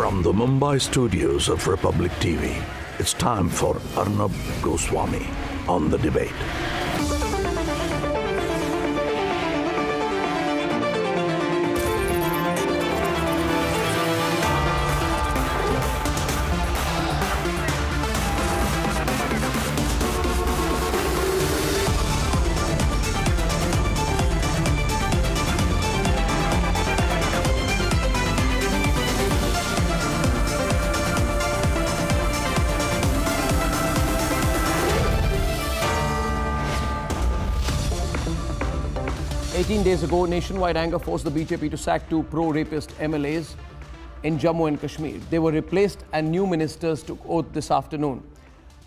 From the Mumbai studios of Republic TV, it's time for Arnab Goswami on The Debate. Days ago, nationwide anger forced the BJP to sack two pro-rapist MLAs in Jammu and Kashmir. They were replaced and new ministers took oath this afternoon.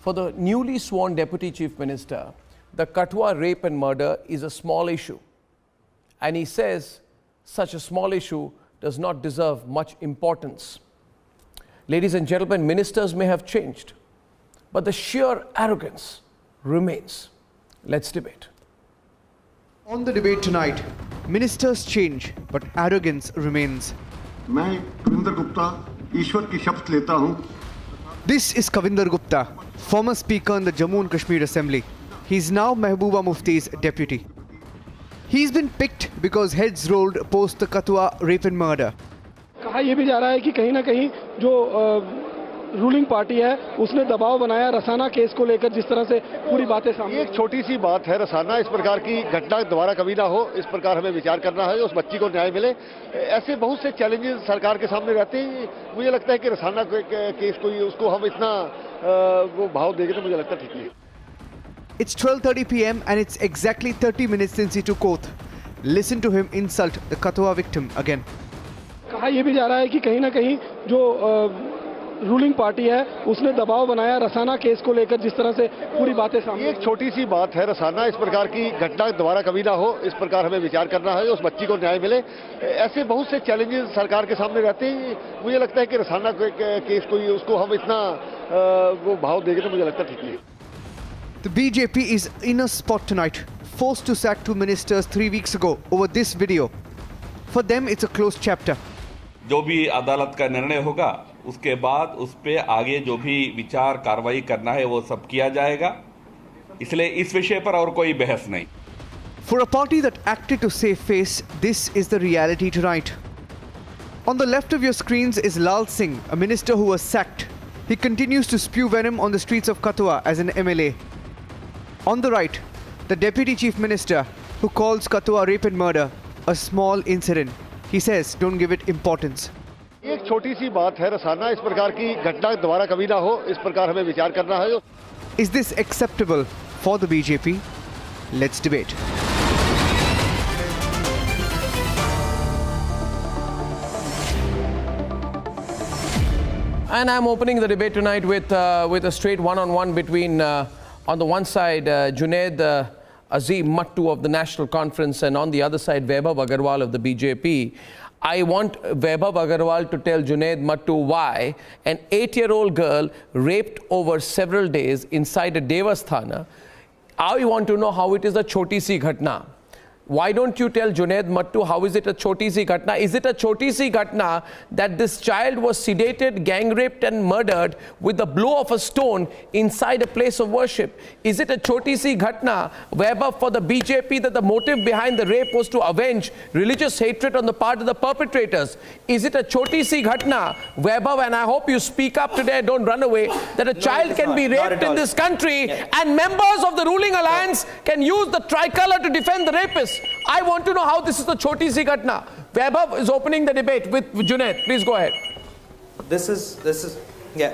For the newly sworn Deputy Chief Minister, the Kathua rape and murder is a small issue. And he says such a small issue does not deserve much importance. Ladies and gentlemen, ministers may have changed, but the sheer arrogance remains. Let's debate. On the debate tonight, ministers change, but arrogance remains. मैं कविंदर गुप्ता ईश्वर की शपथ लेता हूं. This is Kavinder Gupta, former speaker in the Jammu and Kashmir Assembly. He is now Mehbooba Mufti's deputy. He's been picked because heads rolled post the Kathua rape and murder. कहा यह भी जा रहा है कि कहीं ना कहीं जो रूलिंग पार्टी है उसने दबाव बनाया रसाना केस को लेकर, जिस तरह से पूरी बातें सामने। एक छोटी सी बात है, रसाना इस प्रकार की घटना दोबारा कभी ना हो, इस प्रकार हमें विचार करना है, उस बच्ची को न्याय मिले। ऐसे बहुत से चैलेंजेस सरकार के सामने रहते हैं। मुझे लगता है कि रसाना केस को उसको हम इतना वो भाव देंगे तो मुझे लगता है ठीक नहीं। It's 12:30 p.m. and it's exactly 30 minutes since he took oath. Listen to him insult the Kathua victim again. कहा यह भी जा रहा है कि कहीं ना कहीं जो रूलिंग पार्टी है उसने दबाव बनाया रसाना केस को लेकर, जिस तरह से पूरी बातें सामने। एक छोटी सी बात है, रसाना इस प्रकार की घटना दोबारा कभी ना हो, इस प्रकार हमें विचार करना है, उस बच्ची को न्याय मिले। ऐसे बहुत से चैलेंजेस सरकार के सामने रहते हैं। मुझे लगता है कि रसाना केस को उसको हम इतना वो भाव देंगे तो मुझे लगता है ठीक नहीं। The BJP is in a spot tonight, forced to sack two ministers 3 weeks ago over this video. For them, it's a closed chapter. जो भी अदालत का निर्णय होगा उसके बाद उस पे आगे जो भी विचार कार्रवाई करना है वो सब किया जाएगा, इसलिए इस विषय पर और कोई बहस नहीं। For a party that acted to save face, this is the reality tonight. On the left of your screens is Lal Singh, a minister who was sacked. He continues to spew venom on the streets of Kathua as an MLA. On the right, the Deputy Chief Minister who calls Kathua rape and murder a small incident. He says don't give it importance. एक छोटी सी बात है, रसाना इस प्रकार की घटना दोबारा कभी ना हो, इस प्रकार हमें विचार करना है। Is this acceptable for the BJP? Let's debate. And I'm opening the debate tonight with a straight one-on-one between, on the one side, Junaid Azim Mattu of the National Conference, and on the other side, Vaibhav Aggarwal of the BJP. I want Vaibhav Aggarwal to tell Junaid Mattu why an 8-year-old girl raped over several days inside a Devasthana. I want to know how it is a choti si ghatna. Why don't you tell Junaid Mattu how is it a choti si ghatna? Is it a choti si ghatna that this child was sedated, gang raped and murdered with the blow of a stone inside a place of worship? Is it a choti si ghatna, Vaibhav, for the BJP that the motive behind the rape was to avenge religious hatred on the part of the perpetrators? Is it a choti si ghatna, Vaibhav, and I hope you speak up today, don't run away, that a child can be raped in this country and members of the ruling alliance can use the tricolour to defend the rapists? I want to know how this is the choti si ghatna. Vaibhav is opening the debate with Junaid. Please go ahead. This is yeah.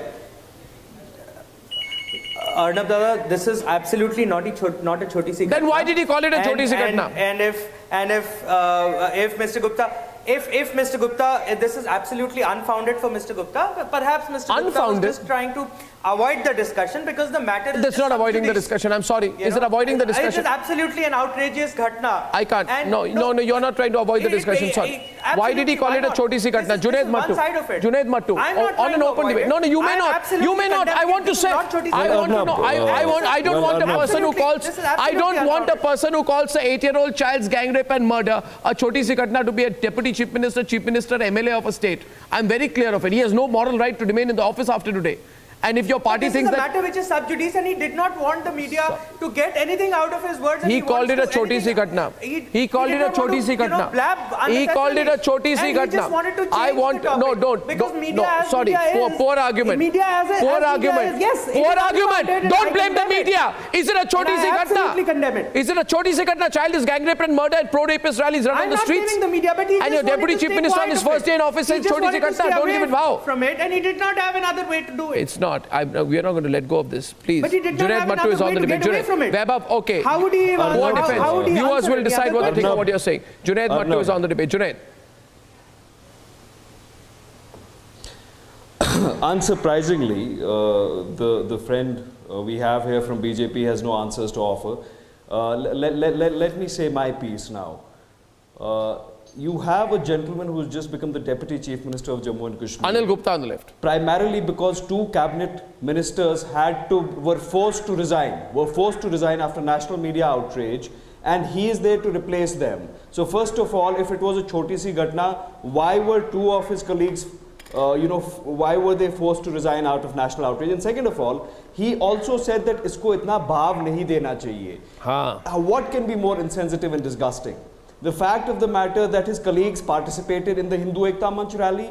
Arnab Dada, this is absolutely not a choti si ghatna. Then why did he call it a choti si ghatna? And if Mr. Gupta, if Mr. Gupta, this is absolutely unfounded for Mr. Gupta. Perhaps Mr. Gupta was just trying to avoid the discussion because the matter is... That's not avoiding the discussion. I'm sorry. Is it avoiding the discussion? It is absolutely an outrageous ghatna. I can't. No, you're not trying to avoid the discussion. Sorry. Why did he call it a choti si ghatna? Junaid Mattu. Junaid Mattu. On an open debate. No, you may not. You may not. I want to say. I want to know. I don't want a person who calls. I don't want a person who calls an 8-year-old child's gang rape and murder a choti si ghatna to be a deputy chief minister, MLA of a state. I'm very clear of it. He has no moral right to remain in the office after today. And if your party thinks that... This is a matter which is sub judice, and he did not want the media to get anything out of his words. He called it a choti si ghatna. He called it a choti si ghatna. He called it a choti si ghatna. I want... No, don't. No, sorry. Poor argument. Poor argument. Poor argument. Don't blame the media. Is it a choti si ghatna? Absolutely condemn it. Is it a choti si ghatna? Child is gang raped and murdered. Pro-rapist rallies run on the streets. I'm not blaming the media, but he and your deputy chief minister on his first day in office says choti si ghatna. Don't give it wow. From it, and he did not have another way to do it. It's not. We are not going to let go of this. Please. But he did not have another way to get away from it. Vaibhav, okay. How would he... Viewers will decide what they think of what you're saying. Junaid Mattu is on the debate. Junaid. Unsurprisingly, the friend we have here from BJP has no answers to offer. Let me say my piece now. You have a gentleman who's just become the Deputy Chief Minister of Jammu and Kashmir. Anil Gupta on the left. Primarily because 2 cabinet ministers were forced to resign after national media outrage, and he is there to replace them. So first of all, if it was a choti si ghatna, why were 2 of his colleagues, why were they forced to resign out of national outrage? And second of all, he also said that isko itna bhav nahi dena chahiye. What can be more insensitive and disgusting? The fact of the matter that his colleagues participated in the Hindu Ekta Manch rally,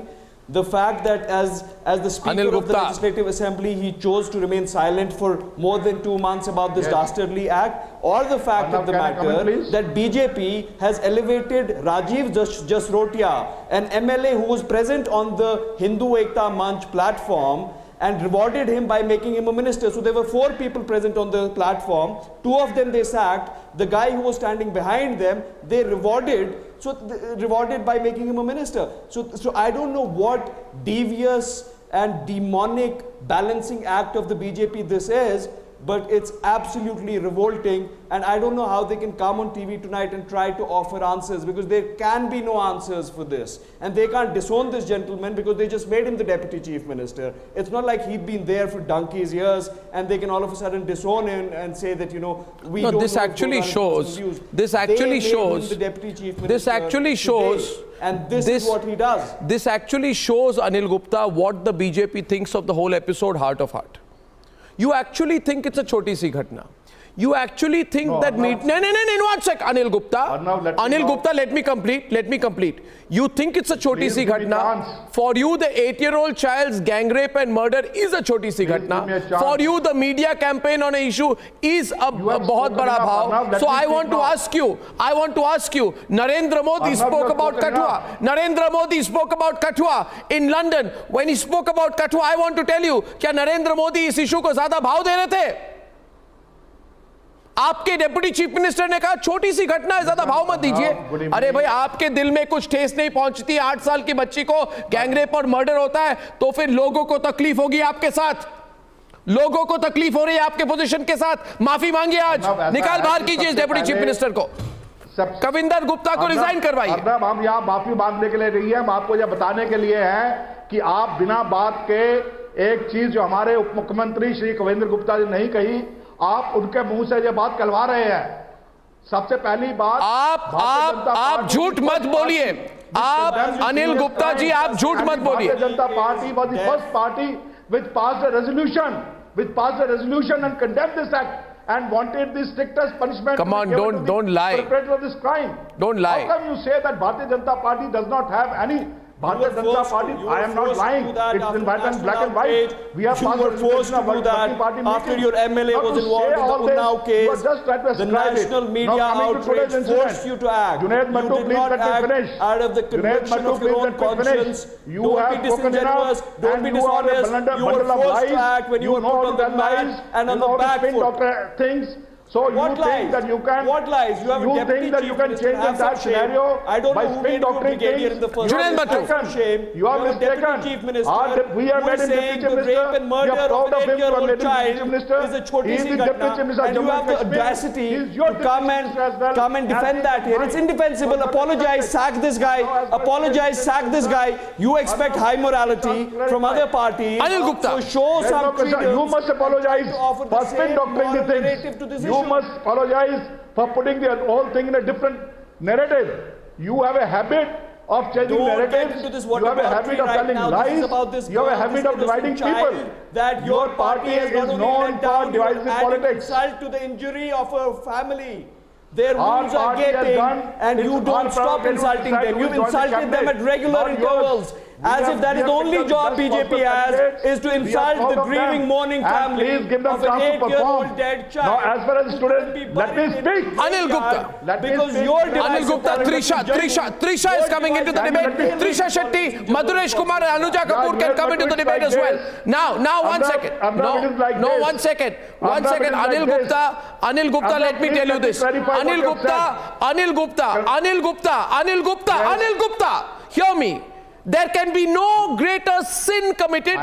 the fact that as the Speaker of the Legislative Assembly, he chose to remain silent for more than 2 months about this dastardly act, or the fact of the matter that BJP has elevated Rajiv Jasrotia, an MLA who was present on the Hindu Ekta Manch platform, and rewarded him by making him a minister. So there were 4 people present on the platform. 2 of them they sacked. The guy who was standing behind them, they rewarded by making him a minister. So I don't know what devious and demonic balancing act of the BJP this is, but it's absolutely revolting, and I don't know how they can come on TV tonight and try to offer answers, because there can be no answers for this, and they can't disown this gentleman because they just made him the Deputy Chief Minister. It's not like he'd been there for donkey's years and they can all of a sudden disown him and say that, we don't know. This actually shows, and this is what he does. This actually shows, Anil Gupta, what the BJP thinks of the whole episode, heart of heart. You actually think it's a choti si ghatna. You actually think that... No, 1 sec, Anil Gupta. Anil Gupta, let me complete. You think it's a choti si ghatna. For you, the 8-year-old child's gang rape and murder is a choti si ghatna. For you, the media campaign on an issue is a bahut bada bhav. So I want to ask you, Narendra Modi spoke about Kathua. Narendra Modi spoke about Kathua in London. When he spoke about Kathua, I want to tell you, kya Narendra Modi is issue ko zyada bhav de rahe the? आपके deputy chief minister ने कहा छोटी सी घटना है, ज्यादा भाव मत दीजिए। अरे भाई, आपके दिल में कुछ ठेस नहीं पहुंचती, 8 साल की बच्ची को गैंगरेप और मर्डर होता है, तो फिर लोगों को तकलीफ होगी आपके साथ, लोगों को तकलीफ हो रही है आपके पोजीशन के साथ। माफी मांगिए, आज निकाल बाहर कीजिए इस डिप्टी चीफ मिनिस्टर को, कविंदर गुप्ता को रिजाइन करवाइए। हम यहाँ माफी मांगने के लिए नहीं है, हम आपको यह बताने के लिए है कि आप बिना बात के एक चीज जो हमारे उप मुख्यमंत्री श्री कविंदर गुप्ता जी नहीं कही, आप उनके मुंह से ये बात कहलवा रहे हैं। सबसे पहली बात, आप झूठ मत बोलिए। आप अनिल गुप्ता जी, आप झूठ मत बोलिए। Bharatiya Janata party was the first party which passed a resolution and condemned this act and wanted the strictest punishment. Come on, don't lie. Perpetrator of this crime. Don't lie. How come you say that Bharatiya Janata Party does not have any? Bharatiya Janata Party, I am not lying. It's in black and white. We have forced to do that after your MLA was involved in the Unnao case. The national media outrage forced you to act. You did not act out of the conviction of your own conscience. Don't be disingenuous. Don't be dishonest. You were forced to act when you were put on the mat and on the back foot. Things. So what you think that you can? What lies? You have you think that you can change the entire scenario? I don't by know who made you brigadier in the first place. Shame. You are mistaken. Chief Minister. We have made him deputy chief minister. Rape and murder of an 8-year-old child is a choti si ghatna, and you have the audacity to come and defend that here. It's indefensible. Apologize, sack this guy. Apologize, sack this guy. You expect high morality from other parties. Anil Gupta. So show some freedom. You must apologize for spin doctoring the things. You must apologize for putting the whole thing in a different narrative. You have a habit of changing narratives. You have a habit of telling lies. You have a habit of dividing people. That your party is known for divisive politics. Insult to the injury of a family. Their rules are gaping, and you don't stop insulting them. You've insulted them at regular intervals. As if that is the only job BJP has, is to insult the grieving, mourning family of an 8-year-old dead child. Now, as far as students, let me speak. Anil Gupta. Because your Anil Gupta, Trisha is coming into the debate. Trisha Shetty, Madhuresh Kumar and Anuja Kapoor can come into the debate as well. Now, 1 second. No, 1 second. 1 second. Anil Gupta, let me tell you this. Anil Gupta, hear me. There can be no greater sin committed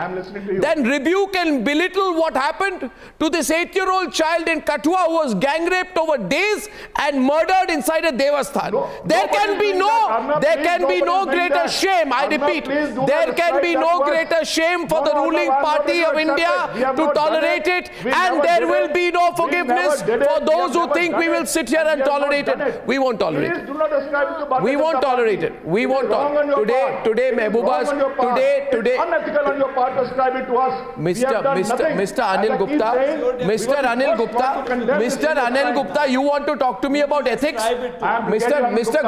than rebuke and belittle what happened to this 8-year-old child in Kathua who was gang raped over days and murdered inside a Devasthan. There can be no greater shame. I repeat, there can be no greater shame for the ruling party of India to tolerate it, and there will be no forgiveness for those who think we will sit here and tolerate it. We won't tolerate it. We won't tolerate it. We won't tolerate it. Today, Mehbooba's, today, unethical on your part to ascribe it to us. Mr. Anil Gupta, you want to talk to me about ethics? Mr.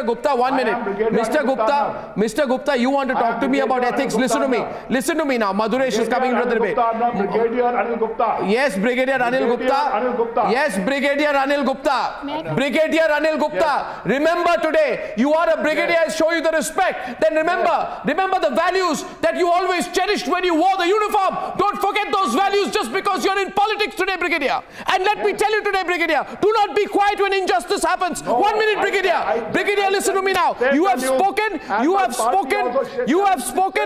Gupta, 1 minute. Mr. Gupta, you want to talk to me about ethics? Listen to me now. Madhuresh is coming into the debate. Yes, Brigadier Anil Gupta. Yes, Brigadier Anil Gupta. Remember today, you are a brigadier. I show you the respect. Then remember the values that you always cherished when you wore the uniform. Don't forget those values just because you're in politics today, Brigadier. And let me tell you today, Brigadier, do not be quiet when injustice happens. 1 minute, Brigadier. Brigadier, listen to me now. You have spoken,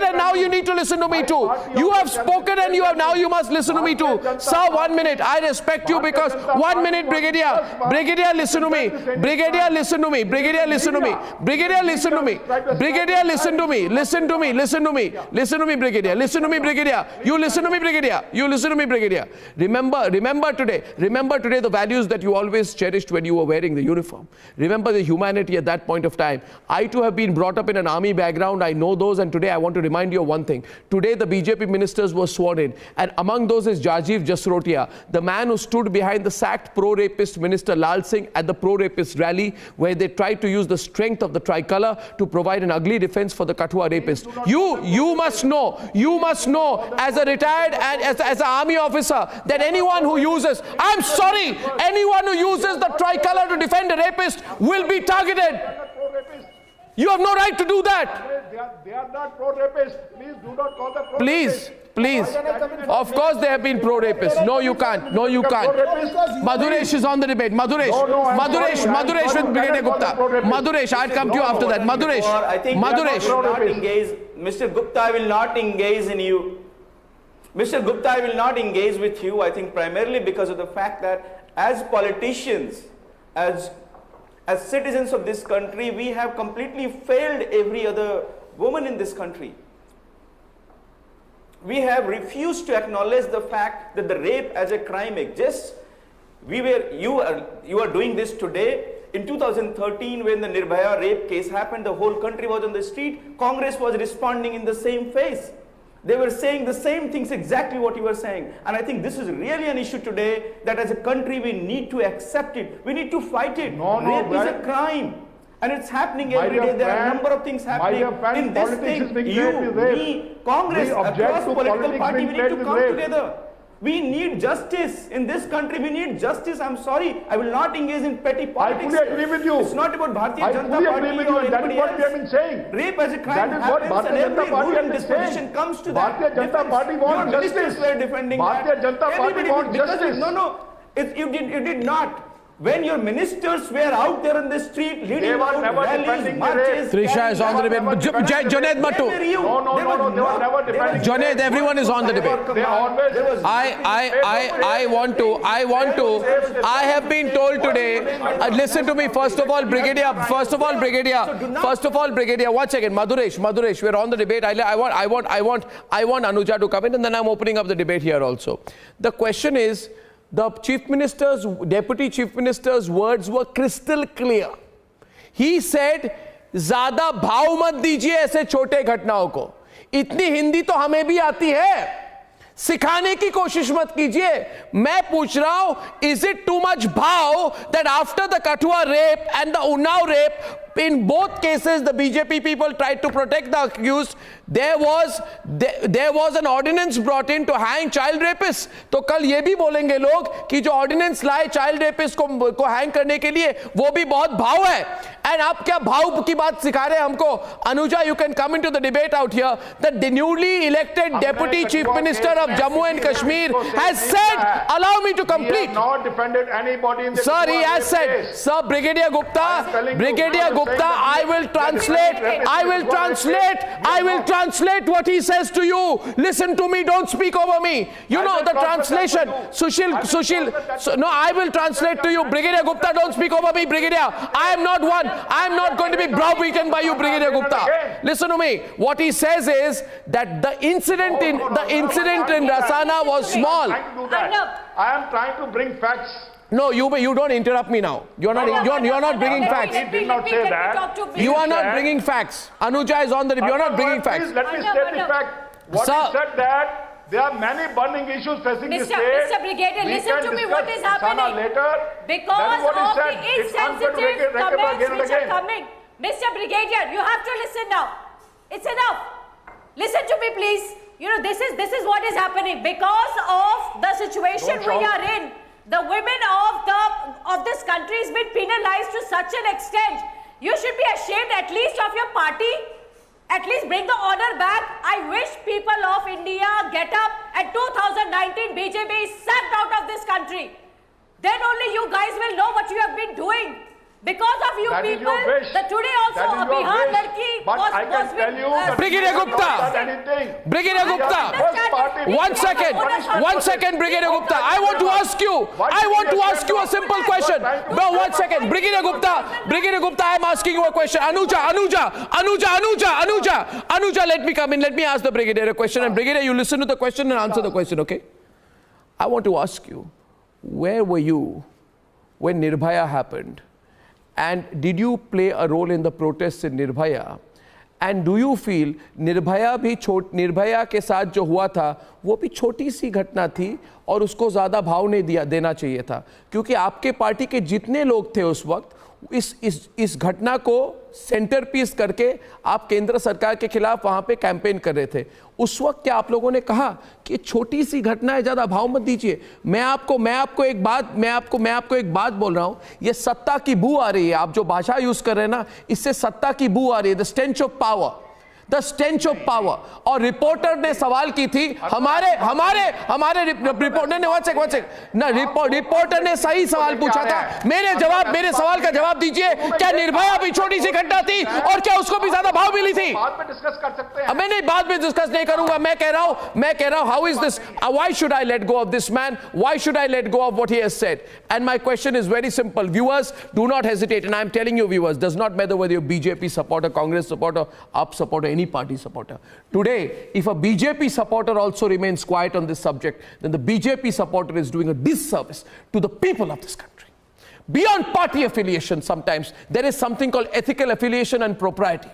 and now you need to listen to me too. You have spoken and now you must listen to me too. Sir, 1 minute. I respect you because 1 minute, Brigadier. Brigadier, listen to me. Brigadier, listen to me. Brigadier, listen to me. Brigadier, listen to me. Brigadier, listen to me. Listen to me. Listen to me. Listen to me, Brigadier. Listen to me, Brigadier. You listen to me, Brigadier. You listen to me, Brigadier. Remember today the values that you always cherished when you were wearing the uniform. Remember the humanity at that point of time. I too have been brought up in an army background. I know those, and today I want to remind you of one thing. Today the BJP ministers were sworn in, and among those is Jajiv Jasrotia, the man who stood behind the sacked pro-rapist minister Lal Singh at the pro-rapist rally, where they tried to use the strength of the tricolour to provide an ugly defense for the Kathua rapist. You must know as a retired and as an army officer that anyone who uses, I'm sorry, anyone who uses the tricolour to defend a rapist will be targeted. You have no right to do that. They are not pro-rapists. Please do not call them pro-rapists. Please. Of course they have been pro-rapists. No, you can't. Madhuresh is on the debate. Madhuresh with Brigadier Gupta. Madhuresh, I'll come to you after that. Madhuresh. Mr. Gupta, I will not engage in you. Mr. Gupta, I will not engage with you, I think primarily because of the fact that as politicians, as citizens of this country, we have completely failed every other woman in this country. We have refused to acknowledge the fact that the rape as a crime exists. You are doing this today. In 2013, when the Nirbhaya rape case happened, the whole country was on the street. Congress was responding in the same phase. They were saying the same things, exactly what you were saying. And I think this is really an issue today that as a country we need to accept it. We need to fight it. Rape is a crime. And it's happening every day. There are a number of things happening. In this thing, you, me, Congress, across political party, we need to come together. We need justice in this country. We need justice. I'm sorry, I will not engage in petty politics. I fully agree with you. It's not about Bharatiya Janata Party or anybody That is what we have been saying. Rape as a crime happens, and every ruling disposition comes to that. Bharatiya Janata Party wants justice. Your ministers were defending that. Bharatiya Janata Party wants justice. You did not. When your ministers were out there in the street leading out rallies, marches... Trisha is on the debate. Junaid Mattu. No, they were never defending. Junaid, everyone is on the debate. I have been told today, listen to me, first of all, Brigadier, 1 second, Madhuresh, we're on the debate. I want Anuja to come in, and then I'm opening up the debate here also. The question is, the Deputy Chief Minister's words were crystal clear. He said ज्यादा भाव मत दीजिए ऐसे छोटे घटनाओं को। इतनी हिंदी तो हमें भी आती है, सिखाने की कोशिश मत कीजिए। मैं पूछ रहा हूं, इज इट टू मच भाव that after the Kathua rape and the Unnao rape, in both cases the BJP people tried to protect the accused, there was an ordinance brought in to hang child rapists। तो कल ये भी बोलेंगे लोग कि जो ordinance लाए child rapists को hang करने के लिए, वो भी बहुत भाव है। And आप क्या भाव की बात सिखा रहे हैं हमको? Anuja, you can come into the debate out here that the newly elected deputy chief minister of Jammu and Kashmir has said, allow me to complete. He has not defended anybody in the Sir, he has said, sir, Brigadier Gupta, I will translate what he says to you. Listen to me, don't speak over me. You know the translation. Sushil, no, I will translate to you. Brigadier Gupta, don't speak over me, Brigadier. I am not one. I am not going to be browbeaten by you, Brigadier Gupta. Listen to me. What he says is that the incident in Rasana was small. I am trying to bring facts. No, you don't interrupt me now. You're not bringing facts. He did not say that. You are not bringing facts. Anuja is on the. You're not bringing facts. Please let me state the fact. What he said that there are many burning issues facing the state. Mr. Brigadier, listen to me. What is happening? Because of the insensitive comments which are coming. Mr. Brigadier, you have to listen now. It's enough. Listen to me, please. You know this is what is happening because of the situation we are in. The women of this country has been penalized to such an extent. You should be ashamed at least of your party. At least bring the honor back. I wish people of India get up and 2019 BJP is sacked out of this country. Then only you guys will know what you have been doing. Because of you people, today also a Bihar ladki was with Brigadier Gupta, one second, Brigadier Gupta. I want to ask you a simple question. No, 1 second, Brigadier Gupta, I am asking you a question. Anuja, let me come in. Let me ask the Brigadier a question. And Brigadier, you listen to the question and answer the question, okay? I want to ask you, where were you when Nirbhaya happened? And did you play a role in the protests in Nirbhaya? And do you feel Nirbhaya के साथ जो हुआ था वो भी छोटी सी घटना थी और उसको ज़्यादा भाव नहीं देना चाहिए था? क्योंकि आपके पार्टी के जितने लोग थे उस वक्त इस घटना को सेंटर पीस करके आप केंद्र सरकार के खिलाफ वहां पे कैंपेन कर रहे थे। उस वक्त क्या आप लोगों ने कहा कि छोटी सी घटना है, ज्यादा भाव मत दीजिए? मैं आपको एक बात बोल रहा हूं, ये सत्ता की बू आ रही है। आप जो भाषा यूज कर रहे हैं ना, इससे सत्ता की बू आ रही है, द स्टेंच ऑफ पावर। और रिपोर्टर ने सवाल की थी हमारे रिपोर्टर ने सही सवाल पूछा था। मेरे सवाल का जवाब दीजिए, क्या निर्भया भी छोटी सी घटना थी और क्या उसको भी ज्यादा भाव मिली थी? बाद में डिस्कस कर सकते हैं। मैं नहीं, बाद में डिस्कस नहीं करूंगा। मैं कह रहा हूं how is this, why should I let go of this man, why should I let go of what he has said? And my question is very simple, viewers, do not hesitate, and I am telling you viewers, does not matter whether you BJP supporter, Congress supporter, आप supporter, any party supporter. Today, if a BJP supporter also remains quiet on this subject, then the BJP supporter is doing a disservice to the people of this country. Beyond party affiliation, sometimes there is something called ethical affiliation and propriety.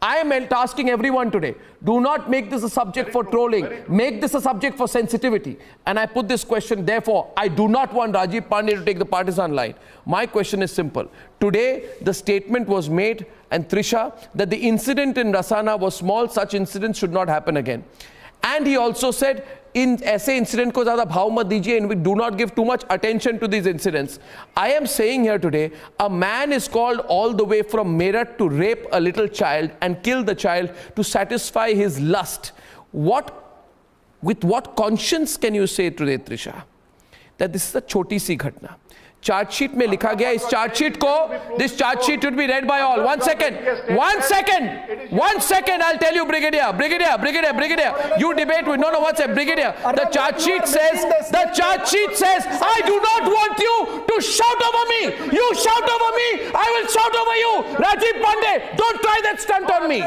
I am asking everyone today, do not make this a subject for trolling. Make this a subject for sensitivity. And I put this question, therefore, I do not want Rajiv Pandey to take the partisan line. My question is simple. Today, the statement was made, and Trisha, that the incident in Rasana was small, such incidents should not happen again. And he also said, in ऐसे incident को ज़्यादा भाव मत दीजिए, and we do not give too much attention to these incidents. I am saying here today, a man is called all the way from Meerut to rape a little child and kill the child to satisfy his lust. With what conscience can you say today, Trisha, that this is a choti si ghatna? Chargesheet में लिखा गया, इस chargesheet को, this chargesheet should be read by all. One second, I'll tell you, Brigadier, you debate with, no, one second, Brigadier, the charge sheet says, I do not want you to shout over me. You shout over me, I will shout over you. Rajiv Pandey, don't try that stunt on me.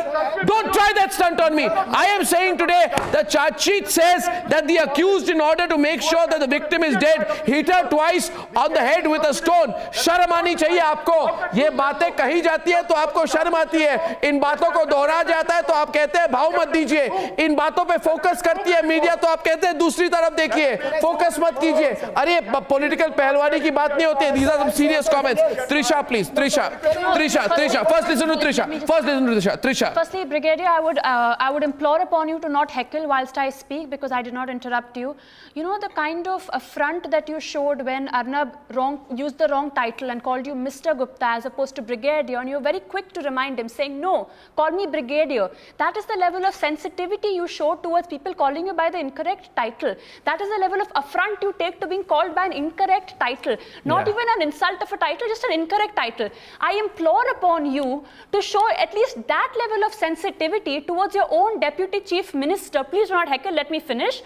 I am saying today, the charge sheet says that the accused, in order to make sure that the victim is dead, hit her twice on the head head with a stone. शर्म आनी चाहिए आपको. ये बातें कही जाती है तो आपको शर्म आती है. इन बातों को दोहराया जाता है तो आप कहते हैं भाव मत दीजिए. इन बातों पे फोकस करती है मीडिया तो आप कहते हैं दूसरी तरफ देखिए, फोकस मत कीजिए. अरे पॉलिटिकल पहलवानी की बात नहीं होती है. These are some serious comments. Trisha, please. Trisha. First listen to Trisha. Trisha. Firstly, Brigadier, I would implore upon you to not heckle whilst I speak, because I did not interrupt you. You know the kind of affront that you showed when Arnab used the wrong title and called you Mr. Gupta as opposed to Brigadier, and you were very quick to remind him, saying, no, call me Brigadier. That is the level of sensitivity you show towards people calling you by the incorrect title. That is the level of affront you take to being called by an incorrect title. Not even an insult of a title, just an incorrect title. I implore upon you to show at least that level of sensitivity towards your own Deputy Chief Minister. Please do not heckle, let me finish.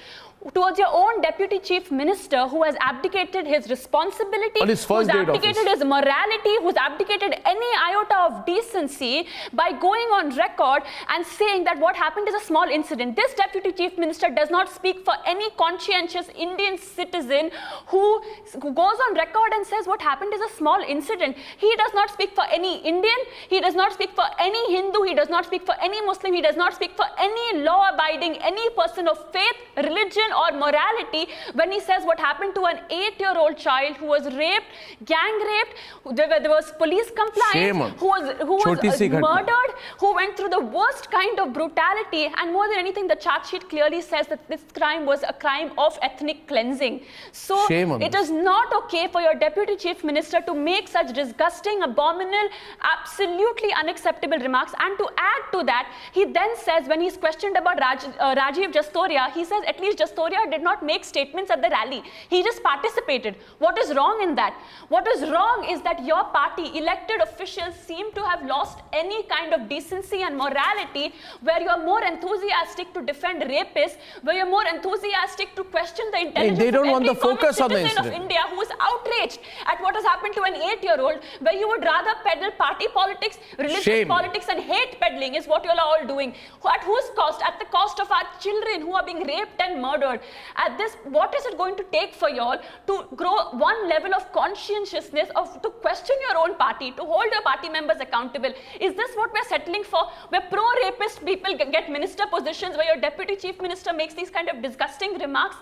Towards your own Deputy Chief Minister who has abdicated his responsibility, who's abdicated his morality, who's abdicated any iota of decency by going on record and saying that what happened is a small incident. This Deputy Chief Minister does not speak for any conscientious Indian citizen who goes on record and says what happened is a small incident. He does not speak for any Indian, he does not speak for any Hindu, he does not speak for any Muslim, he does not speak for any law-abiding, any person of faith, religion or morality when he says what happened to an 8-year-old child who was raped, gang raped, there was police compliance, who was murdered, who went through the worst kind of brutality, and more than anything the charge sheet clearly says that this crime was a crime of ethnic cleansing. So it is not okay for your Deputy Chief Minister to make such disgusting, abominable, absolutely unacceptable remarks. And to add to that, he then says when he's questioned about Rajiv Jastoria, he says at least Jastoria did not make statements at the rally. He just participated. What is wrong in that? What is wrong is that your party elected officials seem to have lost any kind of decency and morality, where you are more enthusiastic to defend rapists, where you're more enthusiastic to question the intelligence they don't of want every the focus on the citizen of incident. India who is outraged at what has happened to an 8-year-old, where you would rather peddle party politics, religious politics and hate peddling is what you're all doing. At whose cost? At the cost of our children who are being raped and murdered. At this, what is it going to take for y'all to grow one level of conscientiousness, to question your own party, to hold your party members accountable? Is this what we're settling for, where pro-rapist people get minister positions, where your Deputy Chief Minister makes these kind of disgusting remarks?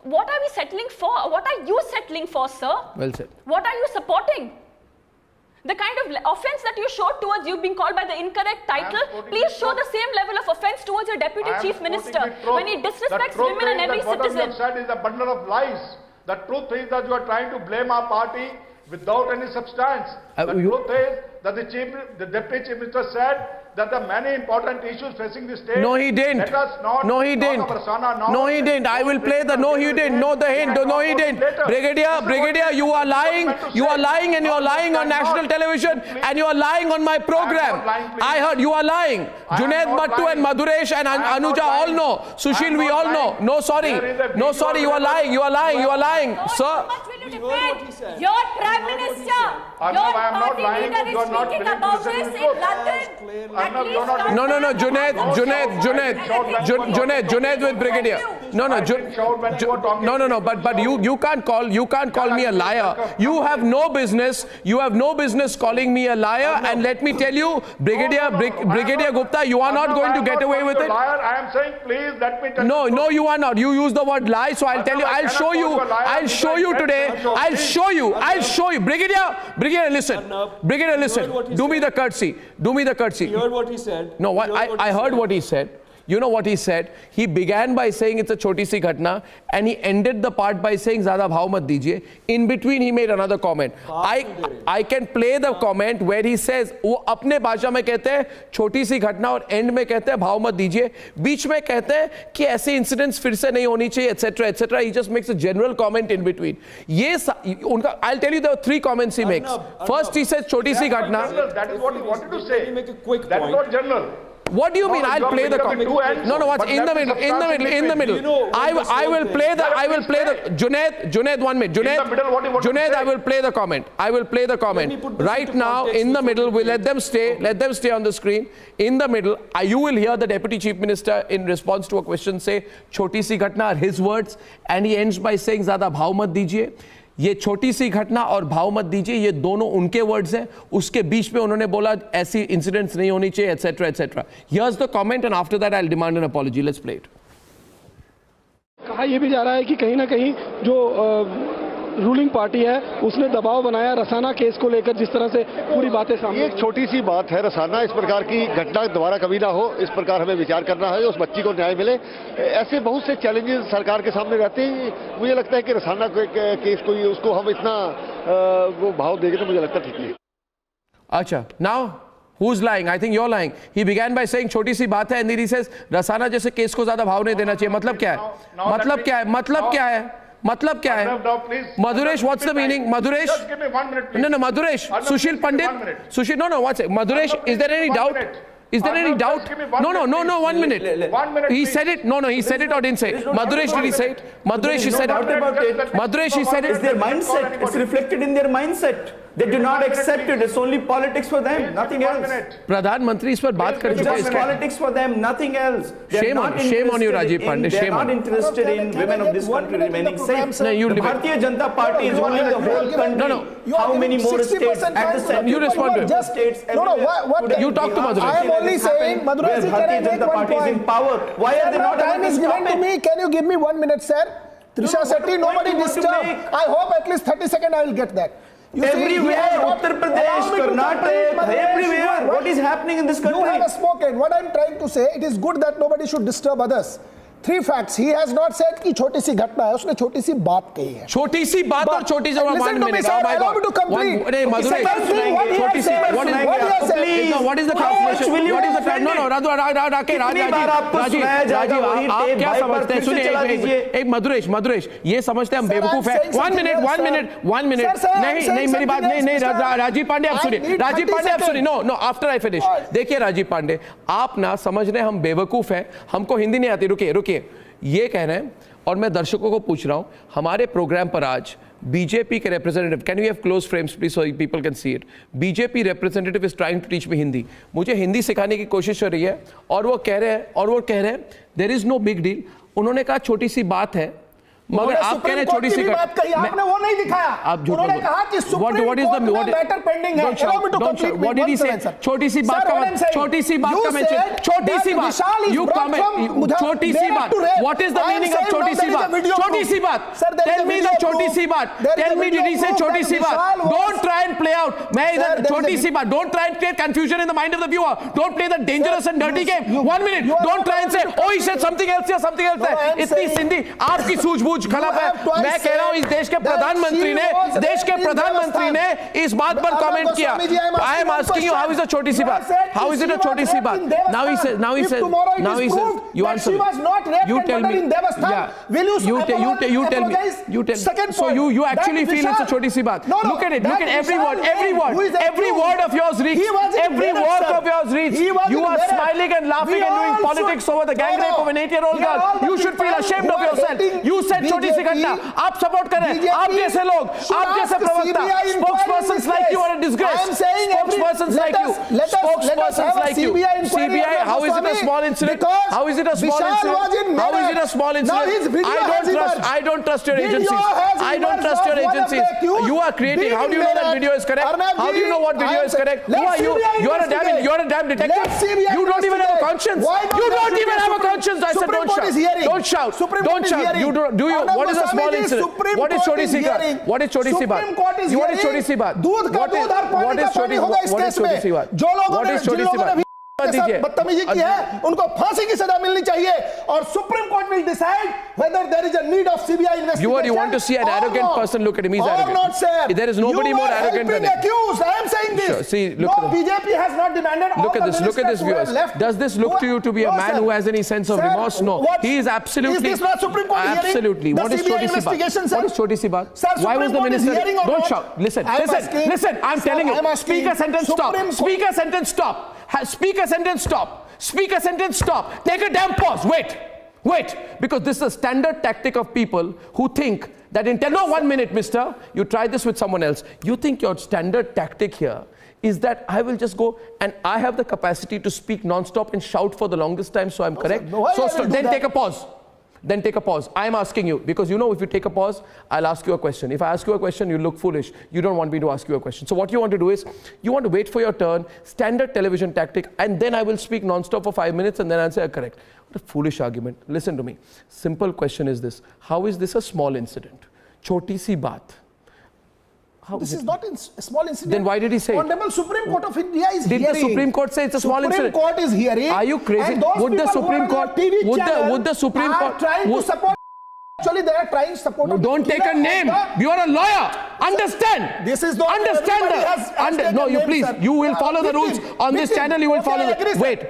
What are we settling for? What are you settling for, sir? Well said. What are you supporting? The kind of offense that you showed towards you being called by the incorrect title, please show the same level of offense towards your Deputy Chief Minister when he disrespects women and every citizen. What you have said is a bundle of lies. The truth is that you are trying to blame our party without any substance. The truth is that the Deputy Chief Minister said that there are many important issues facing the state. No, he didn't. Let us not no, he didn't. No, he didn't. I will play the no, he didn't. No, the hint. No, he didn't. Brigadier, you are lying. You are lying, and you are lying on national television, and you are lying on my program. I heard you are lying. Junaid, Mattu and Madhuresh and Anuja all know. Sushil, we all know. No, sorry. No, sorry. You are lying. You are lying. You are lying, sir. Your Prime Minister, your party leader is speaking about this in London. No, Junaid with Brigadier. No, but you can't call me a liar. You have no business calling me a liar, and let me tell you, Brigadier Gupta, you are not going to get away with it. I am saying, please let me tell you. No, you are not. You use the word lie, so I'll tell you. I'll show you today. I'll show you. Brigadier, listen. Brigadier, listen. Do me the courtesy. You heard what he said? No, I heard what he said. You know what he said? He began by saying it's a choti si ghatna, and he ended the part by saying zyada bhav mat dijiye. In between, he made another comment. I can play the comment where he says, वो अपने भाषा में कहते हैं छोटी सी घटना और and में कहते हैं भाव मत दीजिए, बीच में कहते हैं कि ऐसे इंसिडेंट्स फिर से नहीं होनी चाहिए, etc. He just makes a general comment in between. I'll tell you the 3 comments he makes. First, he says छोटी सी घटना. That is what he wanted to say. Let me make a quick point. That's not general. What do you mean? I'll play the comment. No, what's in the middle? I will play the Junaid, 1 minute. Junaid, I will play the comment. Right now, in the middle, we'll let them stay on the screen. In the middle, you will hear the Deputy Chief Minister in response to a question say, Choti si ghatna are his words, and he ends by saying, Zyada bhav mat dijiye. ये छोटी सी घटना और भाव मत दीजिए, ये दोनों उनके वर्ड्स हैं. उसके बीच में उन्होंने बोला ऐसी इंसिडेंट्स नहीं होनी चाहिए, etcetera etcetera. Here's the comment and after that I'll demand an apology. Let's play it. कहा यह भी जा रहा है कि कहीं ना कहीं जो रूलिंग पार्टी है उसने दबाव बनाया रसाना केस को लेकर, जिस तरह से पूरी बातें सामने. एक छोटी सी बात है, रसाना, इस प्रकार की घटना दोबारा कभी ना हो, इस प्रकार हमें विचार करना है, उस बच्ची को न्याय मिले. ऐसे बहुत से चैलेंजेस सरकार के सामने रहते हैं. मुझे लगता है कि रसाना केस को उसको हम इतना वो भाव देंगे तो मुझे लगता है ठीक नहीं. अच्छा, now who's lying? I think you're lying. He began by saying छोटी सी बात है and then he says Rasana जैसे केस को ज्यादा भाव नहीं देना चाहिए. मतलब क्या है? मतलब क्या है? मतलब क्या है? मतलब क्या है? Madhuresh, what's the meaning? Madhuresh? Just give me 1 minute, please. No, Madhuresh. Sushil Pandit. Sushil, no, what's it? Madhuresh, is there any doubt? Is there any doubt? No, 1 minute. 1 minute. He said it. No, he said it or didn't say it. Madhuresh, did he say it? Madhuresh, he said it. Madhuresh, he said it. It's their mindset. It's reflected in their mindset. They do not accept it. It's only politics for them, nothing else. प्रधानमंत्री इस पर बात कर चुके हैं. It's just politics for them, nothing else. Shame on you, Rajiv Pandey. They are not interested in women of this country remaining safe. The Bharatiya Janata Party is ruling the whole country. No. How many more states at the center? You respond to him. States You talk to Madhuresh. I am only saying, Madhuresh, Bharatiya Janata Party is in power. Why are they not time is given to me. Can you give me 1 minute, sir? Trisha Sethi, nobody disturb. I hope at least 30 seconds I will get that. Everywhere, Uttar Pradesh, Karnataka, everywhere. What is happening in this country? You have spoken. What I am trying to say, it is good that nobody should disturb others. 3 facts. He has not said कि छोटी सी घटना है, उसने छोटी सी बात कही है. छोटी सी बात और छोटी सी 1 minute. Oh my God. नहीं, Madhuresh. छोटी सी. What is the translation? What is the translation? No, Rajiv, आप क्या समझते हैं? सुनिए, एक Madhuresh, ये समझते हैं हम बेवकूफ हैं. 1 minute. नहीं, मेरी बात नहीं, राजीव पांडे आप सुनिए. No, after I finish. देखिए राजीव पांडे, आप ना समझ रहे हम बेवकूफ हैं, हमको हिंदी नहीं आती. रुकिए, ये कह रहे हैं और मैं दर्शकों को पूछ रहा हूं, हमारे प्रोग्राम पर आज बीजेपी के representative, can you have close frames please so people can see it. BJP representative is trying to teach me Hindi. मुझे हिंदी सिखाने की कोशिश हो रही है और वो कह रहे हैं there is no big deal. उन्होंने कहा छोटी सी बात है, मगर आप कह रहे हैं छोटी सी बात कही, आपने वो नहीं दिखाया. उन्होंने कहा कि सुप्रीम कोर्ट में मैटर पेंडिंग है. व्हाट डिड ही से? छोटी सी बात का मैं छोटी सी बात, यू कमेंट छोटी सी बात. What is the meaning of छोटी सी बात? छोटी सी बात, टेल मी द छोटी सी बात. टेल मी डिड ही से छोटी सी बात? Don't try and play out. मैं इधर छोटी सी बात, don't try and create confusion in the mind of the viewer. Don't play the dangerous and dirty game. 1 minute. Don't try and से ओ he said something else या something else है. इतनी सिंधी आपकी सूझबूझ खराब है. मैं कह रहा हूं इस देश के प्रधानमंत्री ने इस बात पर कमेंट किया. I am asking you, how is a छोटी सी बात? हाउ इज इट अ छोटी सी बात? Now he said you answer. You tell me. Yeah. You tell me. So you actually feel it's a choti si baat. Look at it. Look at every word of yours reads. Every word of yours reads. You are smiling and laughing and doing politics over the gang rape of an 8-year-old girl. You should feel ashamed of yourself. You said choti si घटना. आप support कर रहे हैं. आप जैसे लोग, आप जैसे प्रवक्ता, spokespersons like you are a disgrace. Spokespersons like you. CBI. How is it a small incident? How is it a small incident? How is it a small incident? I don't trust your agencies. I don't trust your agencies. You are creating. How do you know that video is correct? How do you know what video is correct? Who are you? You're a damn detective. You don't even have a conscience. You don't even have a conscience. I said don't shout. Don't shout. Don't shout. You do you? What is a small incident? What is choti si baat? What is choti si baat? What is choti si baat? What is choti si baat? What is choti si baat? बदतमीजी की है, उनको फांसी की सजा मिलनी चाहिए और supreme court will decide whether there is a need of CBI investigation. You want to see an arrogant person? Look at him. He's arrogant. Not, sir. There is nobody more arrogant than him. Accused. I am saying this. Sure. See, look. No, BJP has not demanded. Look at this. Look at this, viewers. Does this look to you to be a man who has any sense of remorse? No. He is absolutely. Is this not Supreme Court hearing? Absolutely. What is choti si baat? What is choti si baat? Why was the minister? Don't shout. Listen. I'm telling you. Speak a sentence. Stop. Speak a sentence. Stop. Speak a sentence. Stop. Speak a sentence, stop. Take a damn pause. Wait. Because this is a standard tactic of people who think that in 1 minute, mister, you try this with someone else. You think your standard tactic here is that I will just go and I have the capacity to speak non-stop and shout for the longest time, so I'm correct. So then take a pause. Then take a pause. I'm asking you, because you know if you take a pause, I'll ask you a question. If I ask you a question, you look foolish. You don't want me to ask you a question. So what you want to do is, you want to wait for your turn, standard television tactic, and then I will speak non-stop for 5 minutes and then answer correct. What a foolish argument. Listen to me. Simple question is this. How is this a small incident? Choti si baat. This is not a small incident. Then why did he say Honorable Supreme Court of India is hearing. Did the Supreme Court say it's a small incident? Supreme Court is hearing. Are you crazy? Would the Supreme Court would the Supreme Court trying to support? Actually, they are trying to support. No, don't take a name. You are a lawyer. Understand. This is not. Understand that. No, you please. You will follow the rules on this channel. You will follow. Wait.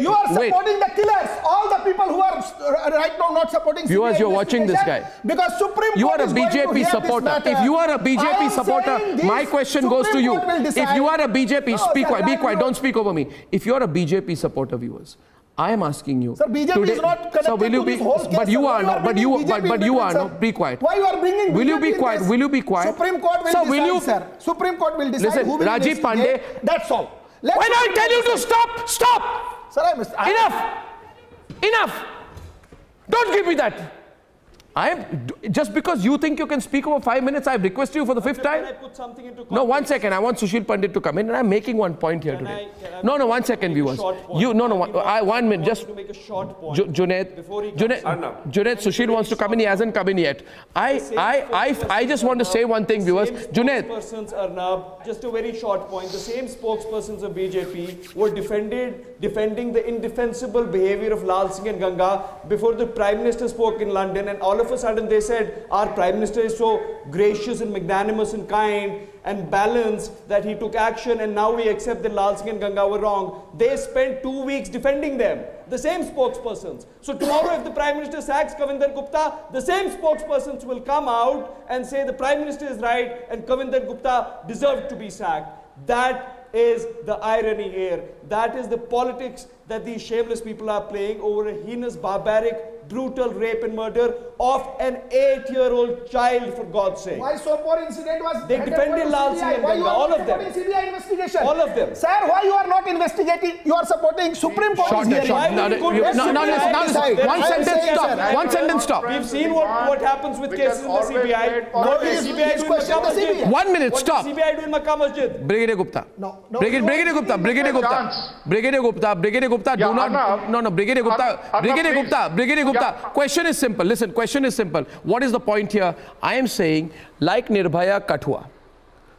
You are supporting the killers. All the people who are right now not supporting. Viewers, you're watching this guy. Because Supreme Court. You are a BJP supporter. If you are a BJP supporter, my question goes to you. If you are a BJP, speak quiet. Be quiet. Don't speak over me. If you are a BJP supporter, viewers, I am asking you. Sir, BJP today, is not connected so will you be, to this whole case. But you are not. But you are not. Be quiet. Why you are bringing? Will you be quiet? Will you be quiet? Supreme Court will decide, sir. Supreme Court will decide. Listen, who will Rajiv Pandey. That's all. When I tell you to stop, stop. Sir, Enough. Don't give me that. Just because you think you can speak over 5 minutes, I've requested you for the 5th time. Can I put something into context? No, 1 second. I want Sushil Pandit to come in, and I'm making one point here today. No, 1 second, viewers. 1 minute. Just to make a short point. Junaid, Sushil wants to come in. He hasn't come in yet. I just want to say one thing, viewers. Junaid. Spokespersons, Arnab, just a very short point. The same spokespersons of BJP were defending the indefensible behavior of Lal Singh and Ganga before the Prime Minister spoke in London, and all of a sudden they said our Prime Minister is so gracious and magnanimous and kind and balanced that he took action, and now we accept that Lal Singh and Ganga were wrong. They spent 2 weeks defending them, the same spokespersons. So tomorrow if the Prime Minister sacks Kavinder Gupta, the same spokespersons will come out and say the Prime Minister is right and Kavinder Gupta deserved to be sacked. That is the irony here. That is the politics that these shameless people are playing over a heinous, barbaric, brutal rape and murder of an 8-year-old child, for God's sake. Why Sopore incident was... They defended Lal Singh and Ganga, all of them. CBI investigation? All of them. Sir, why you are not investigating? You are supporting Supreme Court. One sentence stop. We've seen what happens with cases in the CBI. What is CBI doing in Makkah Masjid? 1 minute, stop. What is CBI doing in Makkah Masjid? Brigadier Gupta. Brigadier Gupta, do not... No, Brigadier Gupta. Question is simple. Listen, question is simple. What is the point here? I am saying, like Nirbhaya Kathua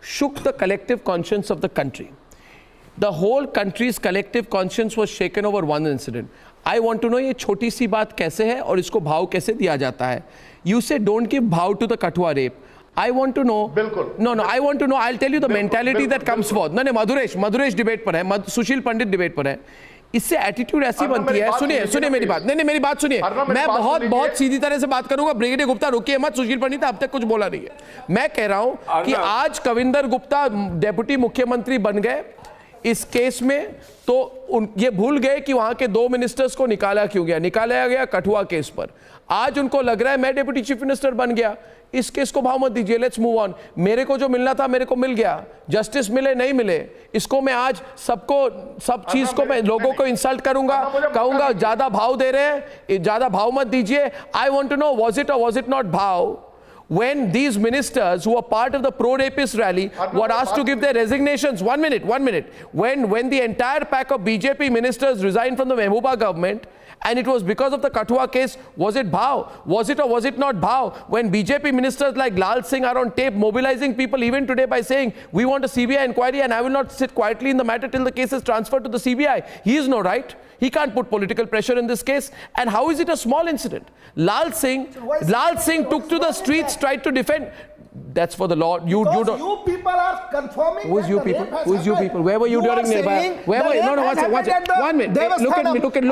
shook the collective conscience of the country. The whole country's collective conscience was shaken over one incident. I want to know ये छोटी सी बात कैसे है और इसको भाव कैसे दिया जाता है? You say don't give भाव to the Kathua rape. I want to know. I want to know. I'll tell you the mentality that comes forth. No, Madhuresh debate पर है, Sushil Pandit debate पर है. इससे एटीट्यूड ऐसी बनती है. सुनिए मेरी बात. नहीं मेरी बात सुनिए. मैं बहुत सीधी तरह से बात करूंगा. ब्रिगेडियर गुप्ता रुकिए मत. सुशील पंडित अब तक कुछ बोला नहीं है. मैं कह रहा हूं कि आज कविंदर गुप्ता डेप्यूटी मुख्यमंत्री बन गए इस केस में, तो ये भूल गए कि वहां के 2 मिनिस्टर्स को निकाला गया कठुआ केस पर. आज उनको लग रहा है मैं डेप्यूटी चीफ मिनिस्टर बन गया, इस केस को भाव मत दीजिए, लेट्स मूव ऑन. मेरे को जो मिलना था मेरे को मिल गया, जस्टिस मिले नहीं मिले, इसको मैं आज सब चीज को मैं लोगों को इंसल्ट कहूंगा ज्यादा भाव दे रहे हैं, ज्यादा भाव मत दीजिए. I want to know was it और वाज इट नॉट भाव when these ministers who were part of the pro-rapist rally were asked to give their resignations. 1 minute. When the entire pack of BJP ministers resigned from the Mehbooba government, and it was because of the Kathua case, was it bhav? Was it or was it not bhav? When BJP ministers like Lal Singh are on tape mobilizing people even today by saying, we want a CBI inquiry and I will not sit quietly in the matter till the case is transferred to the CBI. He is no right. He can't put political pressure in this case. And how is it a small incident? Lal Singh took to the streets, tried to defend. That's for the law. You don't. You people are confirming. Who's you people? Who's you people? Where were you during Nirbhaya? Where were you? No, watch it. 1 minute. Look at me. Look at me.